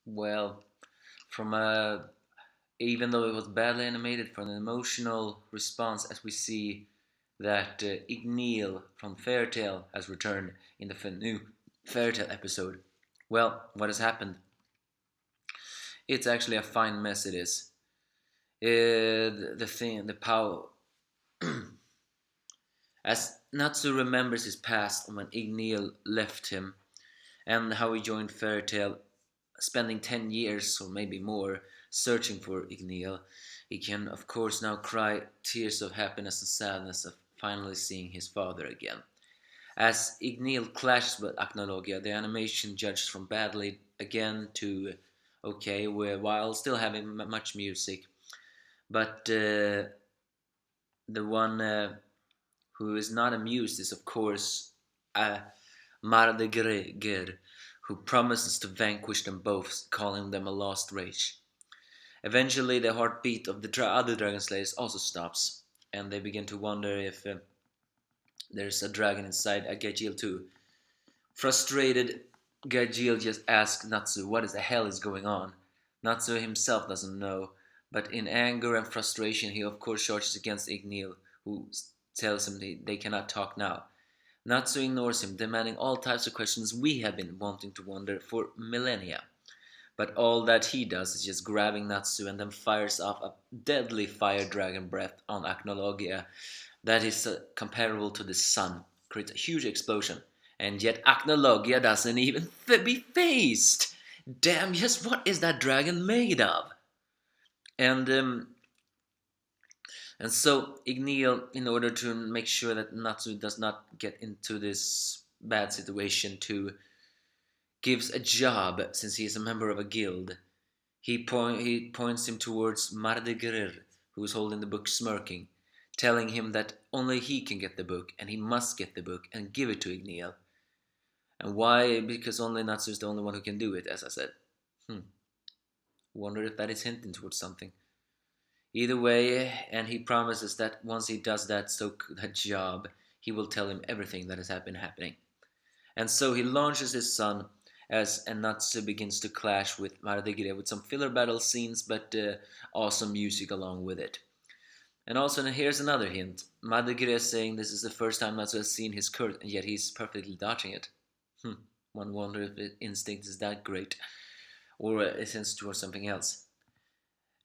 Well, from a even though it was badly animated, from an emotional response, as we see that Igneel from Fairytale has returned in the new Fairytale episode. Well, what has happened? It's actually a fine mess. It is. The thing, the power. As Natsu remembers his past when Igneel left him, and how he joined Fairytale, spending 10 years or maybe more searching for Igneel, he can of course now cry tears of happiness and sadness of finally seeing his father again. As Igneel clashes with Acnologia, the animation judges from badly again to okay, while still having much music. But the one who is not amused is, of course, uh, Mard Greer, who promises to vanquish them both, calling them a lost race. Eventually, the heartbeat of the other dragon slayers also stops, and they begin to wonder if there's a dragon inside Agajil too. Frustrated, Gajil just asks Natsu what the hell is going on. Natsu himself doesn't know, but in anger and frustration, he of course charges against Igneel, who tells him they cannot talk now. Natsu ignores him, demanding all types of questions we have been wanting to wonder for millennia. But all that he does is just grabbing Natsu and then fires off a deadly fire dragon breath on Acnologia that is comparable to the sun, creates a huge explosion. And yet Acnologia doesn't even be phased! Damn, yes, what is that dragon made of? And and so Igneel, in order to make sure that Natsu does not get into this bad situation, to gives a job since he is a member of a guild. He points him towards Mard Greer, who is holding the book smirking, telling him that only he can get the book and he must get the book and give it to Igneel. And why? Because only Natsu is the only one who can do it, as I said. Hmm. Wonder if that is hinting towards something. Either way, and he promises that once he does that job, he will tell him everything that has been happening. And so he launches his son as Natsu begins to clash with Mardigire with some filler battle scenes, but awesome music along with it. And also, here's another hint. Mardigire is saying this is the first time Natsu has seen his Kurt, and yet he's perfectly dodging it. One wonders if the instinct is that great, or it tends towards something else.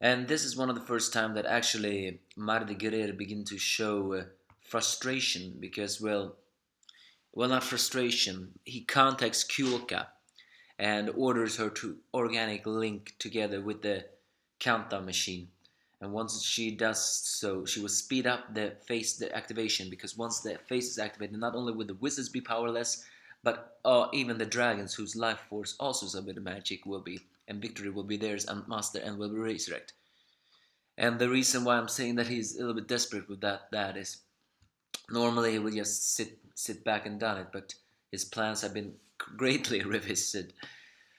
And this is one of the first time that actually Mardigire begin to show frustration, because, well, not frustration. He contacts Kyoka and orders her to organic link together with the countdown machine. And once she does so, she will speed up the activation, because once the face is activated, not only will the wizards be powerless, but even the dragons, whose life force also is a bit of magic, will be, and victory will be theirs and master and will be resurrected. And the reason why I'm saying that he's a little bit desperate with that is normally he would just sit back and done it, but his plans have been greatly revisited.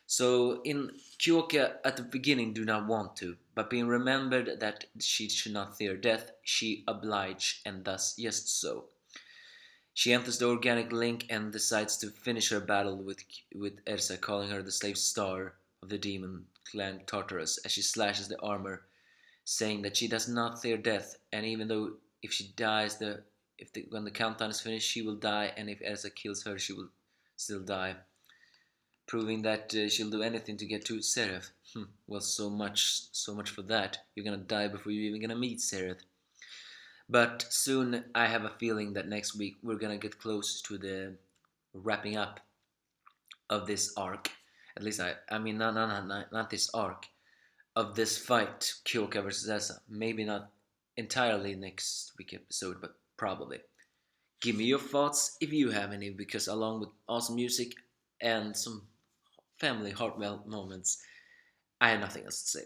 So in Kyoka at the beginning do not want to, but being remembered that she should not fear death, she oblige and thus yes so. She enters the organic link and decides to finish her battle with Ersa, calling her the slave star of the demon clan Tartarus, as she slashes the armor, saying that she does not fear death, and even though if she dies, when the countdown is finished, she will die, and if Ersa kills her, she will still die, proving that she'll do anything to get to Sereth. Well, so much for that. You're gonna die before you're even gonna meet Sereth. But soon, I have a feeling that next week we're gonna get close to the wrapping up of this arc. At least I mean, not this arc of this fight, Kyoka versus Asa. Maybe not entirely next week episode, but probably. Give me your thoughts if you have any, because along with awesome music and some family heartfelt moments, I have nothing else to say.